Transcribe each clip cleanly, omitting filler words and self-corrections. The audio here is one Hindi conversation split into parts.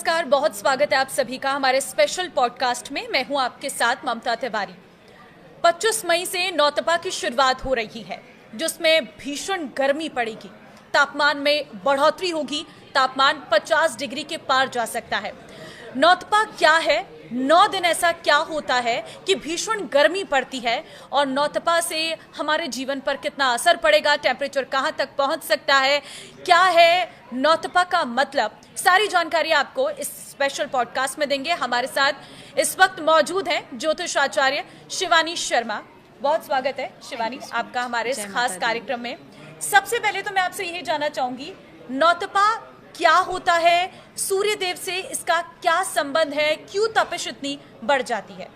नमस्कार, बहुत स्वागत है आप सभी का हमारे स्पेशल पॉडकास्ट में। मैं हूं आपके साथ ममता तिवारी। 25 मई से नौतपा की शुरुआत हो रही है, जिसमें भीषण गर्मी पड़ेगी, तापमान में बढ़ोतरी होगी, तापमान 50 डिग्री के पार जा सकता है। नौतपा क्या है, 9 दिन ऐसा क्या होता है कि भीषण गर्मी पड़ती है और नौतपा से हमारे जीवन पर कितना असर पड़ेगा, टेम्परेचर कहां तक पहुंच सकता है, क्या है नौतपा का मतलब, सारी जानकारी आपको इस स्पेशल पॉडकास्ट में देंगे। हमारे साथ इस वक्त मौजूद हैं ज्योतिष आचार्य शिवानी शर्मा। बहुत स्वागत है शिवानी आपका हमारे इस खास कार्यक्रम में। सबसे पहले तो मैं आपसे यही जानना चाहूंगी, नौतपा क्या होता है, सूर्य देव से इसका क्या संबंध है, क्यों तपिश इतनी बढ़ जाती है?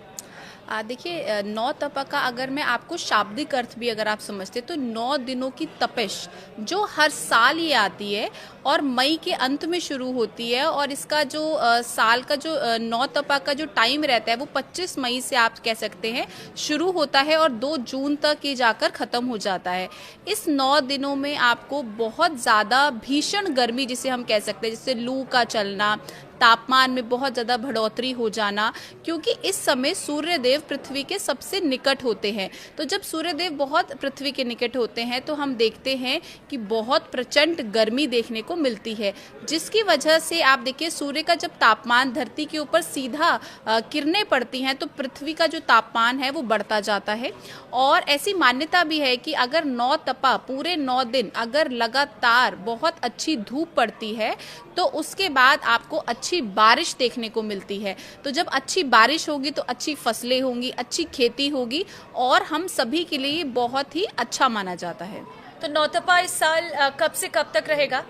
देखिए, 9 तपा का अगर मैं आपको शाब्दिक अर्थ भी अगर आप समझते तो 9 दिनों की तपिश जो हर साल ये आती है और मई के अंत में शुरू होती है, और इसका जो साल का जो 9 तपा का जो टाइम रहता है वो 25 मई से आप कह सकते हैं शुरू होता है और 2 जून तक ये जाकर ख़त्म हो जाता है। इस 9 दिनों में आपको बहुत ज़्यादा भीषण गर्मी जिसे हम कह सकते हैं, जैसे लू का चलना, तापमान में बहुत ज़्यादा बढ़ोतरी हो जाना, क्योंकि इस समय सूर्यदेव पृथ्वी के सबसे निकट होते हैं। तो जब सूर्यदेव बहुत पृथ्वी के निकट होते हैं तो हम देखते हैं कि बहुत प्रचंड गर्मी देखने को मिलती है, जिसकी वजह से आप देखिए सूर्य का जब तापमान धरती के ऊपर सीधा किरणें पड़ती हैं तो पृथ्वी का जो तापमान है वो बढ़ता जाता है। और ऐसी मान्यता भी है कि अगर 9 तपा पूरे 9 दिन अगर लगातार बहुत अच्छी धूप पड़ती है तो उसके बाद आपको अच्छी बारिश देखने को मिलती है। तो जब अच्छी बारिश होगी तो अच्छी फसलें होंगी, अच्छी खेती होगी, और हम सभी के लिए बहुत ही अच्छा माना जाता है। तो नौतपा इस साल कब से कब तक रहेगा?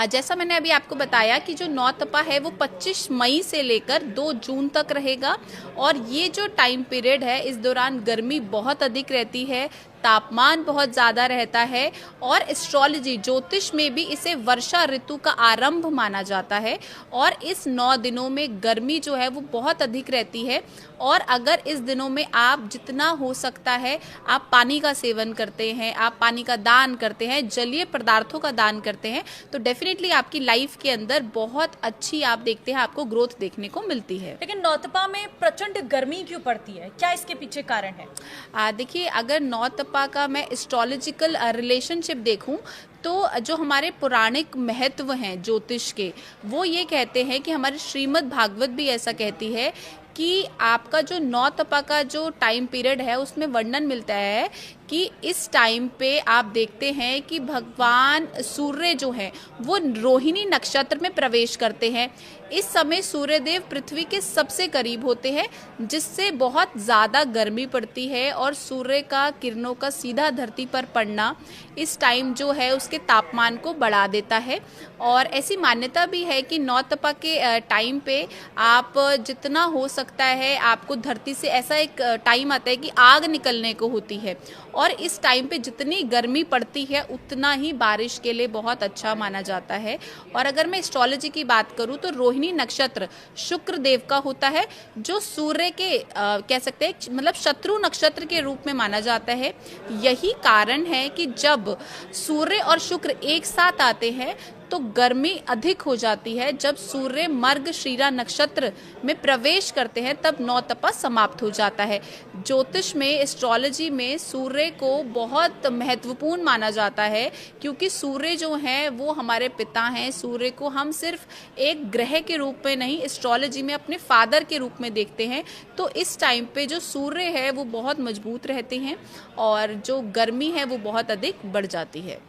जैसा मैंने अभी आपको बताया कि जो 9 तपा है वो 25 मई से लेकर 2 जून तक रहेगा, और ये जो टाइम पीरियड है इस दौरान गर्मी बहुत अधिक रहती है, तापमान बहुत ज़्यादा रहता है, और एस्ट्रोलॉजी ज्योतिष में भी इसे वर्षा ऋतु का आरंभ माना जाता है। और इस 9 दिनों में गर्मी जो है वो बहुत अधिक रहती है, और अगर इस दिनों में आप जितना हो सकता है आप पानी का सेवन करते हैं, आप पानी का दान करते हैं, जलीय पदार्थों का दान करते हैं, तो डेफिनेटली आपकी लाइफ के अंदर बहुत अच्छी आप देखते हैं आपको ग्रोथ देखने को मिलती है। लेकिन नौतपा में प्रचंड गर्मी क्यों पड़ती है, क्या इसके पीछे कारण है? देखिए, अगर 9 तपा का मैं एस्ट्रोलॉजिकल रिलेशनशिप देखूं तो जो हमारे पौराणिक महत्व हैं ज्योतिष के, वो ये कहते हैं कि हमारे श्रीमद् भागवत भी ऐसा कहती है कि आपका जो 9 तपा का जो टाइम पीरियड है उसमें वर्णन मिलता है कि इस टाइम पे आप देखते हैं कि भगवान सूर्य जो हैं वो रोहिणी नक्षत्र में प्रवेश करते हैं। इस समय सूर्यदेव पृथ्वी के सबसे करीब होते हैं, जिससे बहुत ज़्यादा गर्मी पड़ती है, और सूर्य का किरणों का सीधा धरती पर पड़ना इस टाइम जो है उसके तापमान को बढ़ा देता है। और ऐसी मान्यता भी है कि 9 तपा के टाइम पे आप जितना हो सकता है आपको धरती से ऐसा एक टाइम आता है कि आग निकलने को होती है, और इस टाइम पे जितनी गर्मी पड़ती है उतना ही बारिश के लिए बहुत अच्छा माना जाता है। और अगर मैं एस्ट्रोलॉजी की बात करूँ तो रोहिणी नक्षत्र शुक्र देव का होता है, जो सूर्य के कह सकते हैं मतलब शत्रु नक्षत्र के रूप में माना जाता है। यही कारण है कि जब सूर्य और शुक्र एक साथ आते हैं तो गर्मी अधिक हो जाती है। जब सूर्य मर्गशीरा नक्षत्र में प्रवेश करते हैं तब 9 तपा समाप्त हो जाता है। ज्योतिष में, एस्ट्रोलॉजी में सूर्य को बहुत महत्वपूर्ण माना जाता है, क्योंकि सूर्य जो हैं वो हमारे पिता हैं। सूर्य को हम सिर्फ एक ग्रह के रूप में नहीं, एस्ट्रोलॉजी में अपने फादर के रूप में देखते हैं। तो इस टाइम पे जो सूर्य है वो बहुत मजबूत रहते हैं और जो गर्मी है वो बहुत अधिक बढ़ जाती है।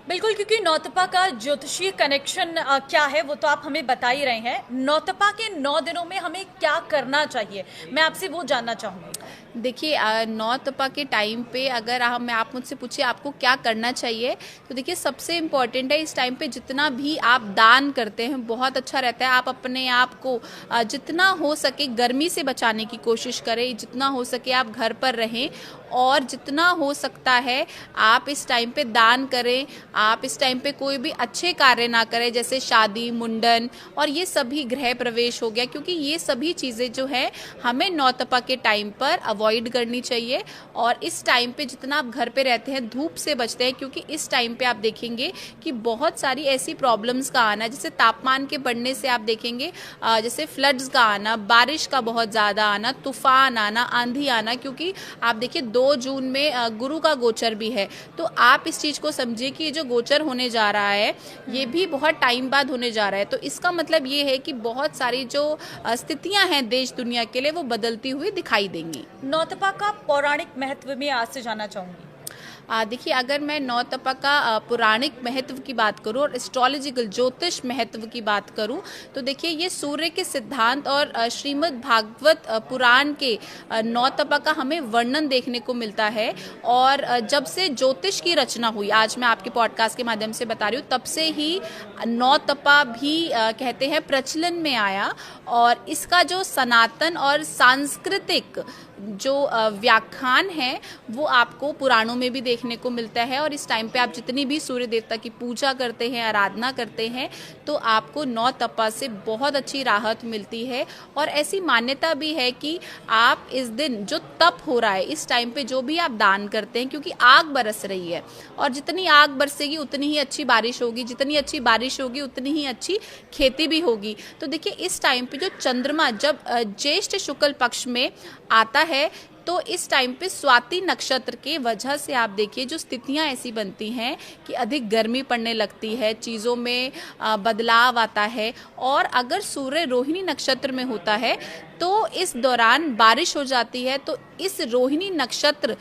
बिल्कुल, क्योंकि नौतपा का ज्योतिषीय कनेक्शन क्या है वो तो आप हमें बता ही रहे हैं। नौतपा के 9 दिनों में हमें क्या करना चाहिए, मैं आपसे वो जानना चाहूँगी। देखिए, 9 तपा के टाइम पे अगर आप मुझसे पूछिए आपको क्या करना चाहिए, तो देखिए सबसे इम्पॉर्टेंट है इस टाइम पे जितना भी आप दान करते हैं बहुत अच्छा रहता है। आप अपने आप को जितना हो सके गर्मी से बचाने की कोशिश करें, जितना हो सके आप घर पर रहें, और जितना हो सकता है आप इस टाइम पे दान करें। आप इस टाइम पे कोई भी अच्छे कार्य ना करें, जैसे शादी, मुंडन और ये सभी गृह प्रवेश हो गया, क्योंकि ये सभी चीज़ें जो है हमें 9 तपा के टाइम पर अवॉइड करनी चाहिए। और इस टाइम पे जितना आप घर पे रहते हैं धूप से बचते हैं, क्योंकि इस टाइम पे आप देखेंगे कि बहुत सारी ऐसी प्रॉब्लम्स का आना, जैसे तापमान के बढ़ने से आप देखेंगे जैसे फ्लड्स का आना, बारिश का बहुत ज़्यादा आना, तूफान आना, आंधी आना, क्योंकि आप देखिए 2 जून में गुरु का गोचर भी है। तो आप इस चीज़ को समझिए कि ये जो गोचर होने जा रहा है ये भी बहुत टाइम बाद होने जा रहा है। तो इसका मतलब ये है कि बहुत सारी जो स्थितियां हैं देश दुनिया के लिए वो बदलती हुई दिखाई देंगी। नौतपा का पौराणिक महत्व में आज से जानना चाहूंगी। देखिए, अगर मैं नौतपा का पुराणिक महत्व की बात करूं और एस्ट्रोलॉजिकल ज्योतिष महत्व की बात करूं तो देखिए ये सूर्य के सिद्धांत और श्रीमद् भागवत पुराण के नौतपा का हमें वर्णन देखने को मिलता है। और जब से ज्योतिष की रचना हुई, आज मैं आपके पॉडकास्ट के माध्यम से बता रही हूँ, तब से ही नौतपा भी कहते हैं प्रचलन में आया। और इसका जो सनातन और सांस्कृतिक जो व्याख्यान है वो आपको पुराणों में भी देखने को मिलता है। और इस टाइम पे आप जितनी भी सूर्य देवता की पूजा करते हैं, आराधना करते हैं, तो आपको नौतपा से बहुत अच्छी राहत मिलती है। और ऐसी मान्यता भी है कि आप इस दिन जो तप हो रहा है इस टाइम पे जो भी आप दान करते हैं, क्योंकि आग बरस रही है और जितनी आग बरसेगी उतनी ही अच्छी बारिश होगी, जितनी अच्छी बारिश होगी उतनी ही अच्छी खेती भी होगी। तो देखिए इस टाइम पे जो चंद्रमा जब ज्येष्ठ शुक्ल पक्ष में आता है तो इस टाइम पे स्वाति नक्षत्र के वजह से आप देखिए जो स्थितियां ऐसी बनती हैं कि अधिक गर्मी पड़ने लगती है, चीज़ों में बदलाव आता है। और अगर सूर्य रोहिणी नक्षत्र में होता है तो इस दौरान बारिश हो जाती है। तो इस रोहिणी नक्षत्र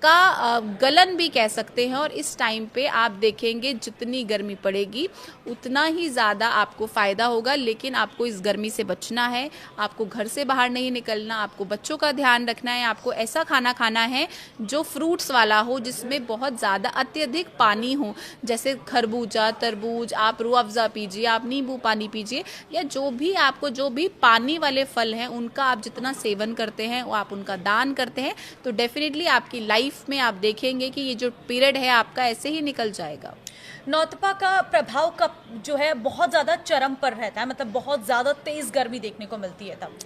का गलन भी कह सकते हैं। और इस टाइम पे आप देखेंगे जितनी गर्मी पड़ेगी उतना ही ज़्यादा आपको फ़ायदा होगा। लेकिन आपको इस गर्मी से बचना है, आपको घर से बाहर नहीं निकलना, आपको बच्चों का ध्यान रखना है, आपको ऐसा खाना खाना है जो फ्रूट्स वाला हो, जिसमें बहुत ज़्यादा अत्यधिक पानी हो, जैसे खरबूजा, तरबूज, आप रूह अफ़ज़ा पीजिए, आप नींबू पानी पीजिए, या जो भी पानी वाले फल हैं उनका आप जितना सेवन करते हैं वो आप उनका दान करते हैं तो डेफिनेटली आपकी लाइफ में आप देखेंगे कि ये जो पीरियड है आपका ऐसे ही निकल जाएगा। नौतपा का प्रभाव कब जो है बहुत ज़्यादा चरम पर रहता है, मतलब बहुत ज़्यादा तेज़ गर्मी देखने को मिलती है तब?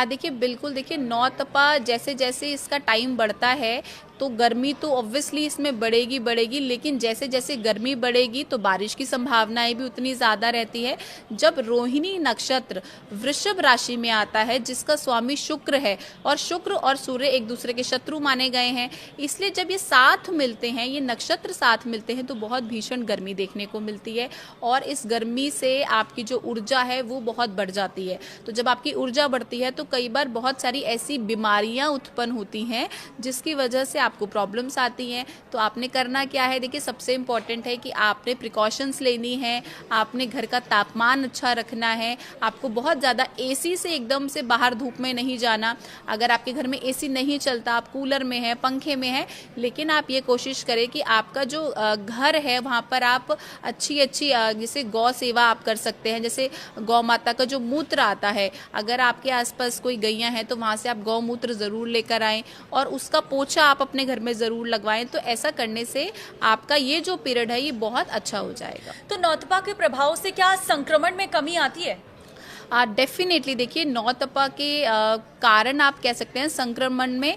देखिए बिल्कुल, देखिए नौतपा जैसे जैसे इसका टाइम बढ़ता है तो गर्मी तो ऑब्वियसली इसमें बढ़ेगी, लेकिन जैसे जैसे गर्मी बढ़ेगी तो बारिश की संभावनाएं भी उतनी ज़्यादा रहती है। जब रोहिणी नक्षत्र वृषभ राशि में आता है जिसका स्वामी शुक्र है, और शुक्र और सूर्य एक दूसरे के शत्रु माने गए हैं, इसलिए जब ये साथ मिलते हैं, ये नक्षत्र साथ मिलते हैं तो बहुत भीषण गर्मी देखने को मिलती है। और इस गर्मी से आपकी जो ऊर्जा है वो बहुत बढ़ जाती है। तो जब आपकी ऊर्जा बढ़ती है तो कई बार बहुत सारी ऐसी बीमारियां उत्पन्न होती हैं जिसकी वजह से आपको प्रॉब्लम्स आती हैं। तो आपने करना क्या है, देखिए सबसे इम्पॉर्टेंट है कि आपने प्रिकॉशंस लेनी है, आपने घर का तापमान अच्छा रखना है, आपको बहुत ज़्यादा एसी से एकदम से बाहर धूप में नहीं जाना। अगर आपके घर में एसी नहीं चलता, आप कूलर में है, पंखे में है, लेकिन आप ये कोशिश करें कि आपका जो घर है वहाँ पर आप अच्छी जैसे गौ सेवा आप कर सकते हैं। जैसे गौ माता का जो मूत्र आता है, अगर आपके आसपास कोई गैया हैं तो वहाँ से आप गौमूत्र ज़रूर लेकर आएँ और उसका पोछा आप अपने घर में ज़रूर लगवाएं। तो ऐसा करने से आपका ये जो पीरियड है ये बहुत अच्छा हो जाएगा। तो नौतपा के प्रभाव से क्या संक्रमण में कमी आती है? डेफिनेटली, देखिए नौतपा के कारण आप कह सकते हैं संक्रमण में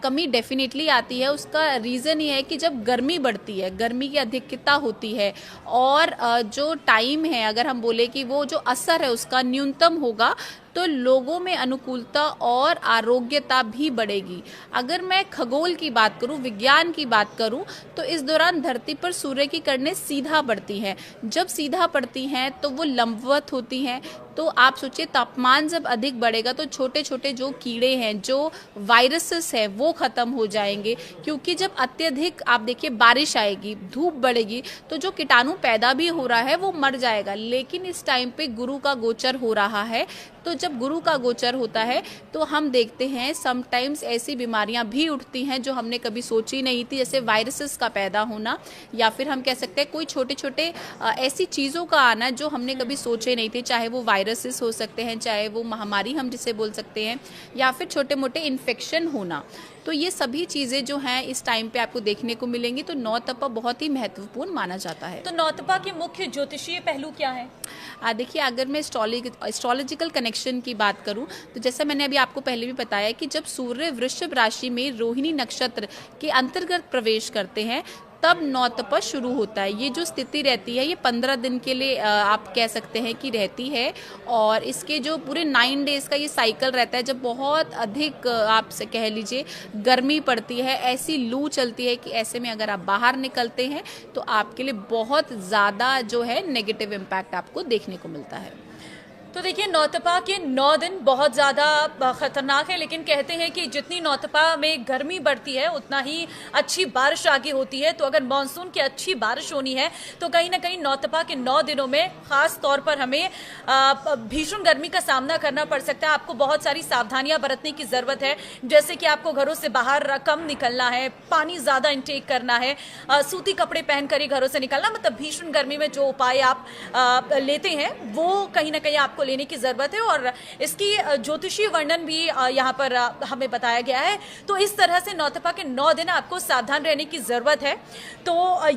कमी डेफिनेटली आती है। उसका रीज़न ये है कि जब गर्मी बढ़ती है, गर्मी की अधिकता होती है और जो टाइम है, अगर हम बोले कि वो जो असर है उसका न्यूनतम होगा तो लोगों में अनुकूलता और आरोग्यता भी बढ़ेगी। अगर मैं खगोल की बात करूं, विज्ञान की बात करूं, तो इस दौरान धरती पर सूर्य की किरणें सीधा पड़ती हैं। जब सीधा पड़ती हैं तो वो लंबवत होती हैं। तो आप सोचिए तापमान जब अधिक बढ़ेगा तो छोटे छोटे जो कीड़े हैं, जो वायरसेस हैं, वो खत्म हो जाएंगे। क्योंकि जब अत्यधिक आप देखिए बारिश आएगी, धूप बढ़ेगी, तो जो कीटाणु पैदा भी हो रहा है वो मर जाएगा। लेकिन इस टाइम पे गुरु का गोचर हो रहा है, तो जब गुरु का गोचर होता है तो हम देखते हैं समटाइम्स ऐसी बीमारियां भी उठती हैं जो हमने कभी सोची नहीं थी, जैसे वायरसेस का पैदा होना, या फिर हम कह सकते हैं कोई छोटे छोटे ऐसी चीज़ों का आना जो हमने कभी सोचे नहीं थे। चाहे वो वायरसेस हो सकते हैं, चाहे वो महामारी हम जिसे बोल सकते हैं, या फिर छोटे मोटे इन्फेक्शन होना। तो ये सभी चीज़ें जो हैं इस टाइम पे आपको देखने को मिलेंगी। तो नौतपा बहुत ही महत्वपूर्ण माना जाता है। तो नौतपा के मुख्य ज्योतिषीय पहलू क्या है? देखिए, अगर मैं एस्ट्रोलॉजिकल कनेक्शन की बात करूं तो जैसा मैंने अभी आपको पहले भी बताया कि जब सूर्य वृषभ राशि में रोहिणी नक्षत्र के अंतर्गत प्रवेश करते हैं तब नौतपा शुरू होता है। ये जो स्थिति रहती है ये 15 दिन के लिए आप कह सकते हैं कि रहती है, और इसके जो पूरे 9 डेज का ये साइकिल रहता है जब बहुत अधिक आप से कह लीजिए गर्मी पड़ती है, ऐसी लू चलती है कि ऐसे में अगर आप बाहर निकलते हैं तो आपके लिए बहुत ज़्यादा जो है नेगेटिव इम्पैक्ट आपको देखने को मिलता है। तो देखिए, नौतपा के 9 दिन बहुत ज़्यादा खतरनाक है, लेकिन कहते हैं कि जितनी नौतपा में गर्मी बढ़ती है उतना ही अच्छी बारिश आगे होती है। तो अगर मानसून की अच्छी बारिश होनी है तो कहीं ना कहीं नौतपा के 9 दिनों में ख़ास तौर पर हमें भीषण गर्मी का सामना करना पड़ सकता है। आपको बहुत सारी सावधानियां बरतने की ज़रूरत है, जैसे कि आपको घरों से बाहर कम निकलना है, पानी ज़्यादा इंटेक करना है, सूती कपड़े पहन कर ही घरों से निकलना। मतलब भीषण गर्मी में जो उपाय आप लेते हैं वो कहीं ना कहीं आपको लेने की जरूरत है, और इसकी ज्योतिषीय वर्णन भी यहाँ पर हमें बताया गया है। तो इस तरह से नौतपा के 9 दिन आपको सावधान रहने की जरूरत है। तो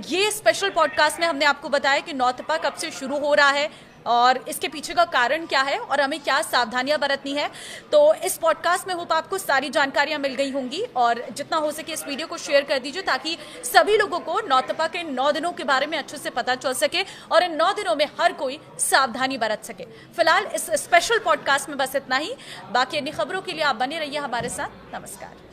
ये स्पेशल पॉडकास्ट में हमने आपको बताया कि नौतपा कब से शुरू हो रहा है और इसके पीछे का कारण क्या है और हमें क्या सावधानियां बरतनी है। तो इस पॉडकास्ट में होप आपको सारी जानकारियां मिल गई होंगी, और जितना हो सके इस वीडियो को शेयर कर दीजिए ताकि सभी लोगों को नौतपा के 9 दिनों के बारे में अच्छे से पता चल सके और इन 9 दिनों में हर कोई सावधानी बरत सके। फिलहाल इस स्पेशल पॉडकास्ट में बस इतना ही। बाकी अन्य खबरों के लिए आप बने रहिए हमारे साथ। नमस्कार।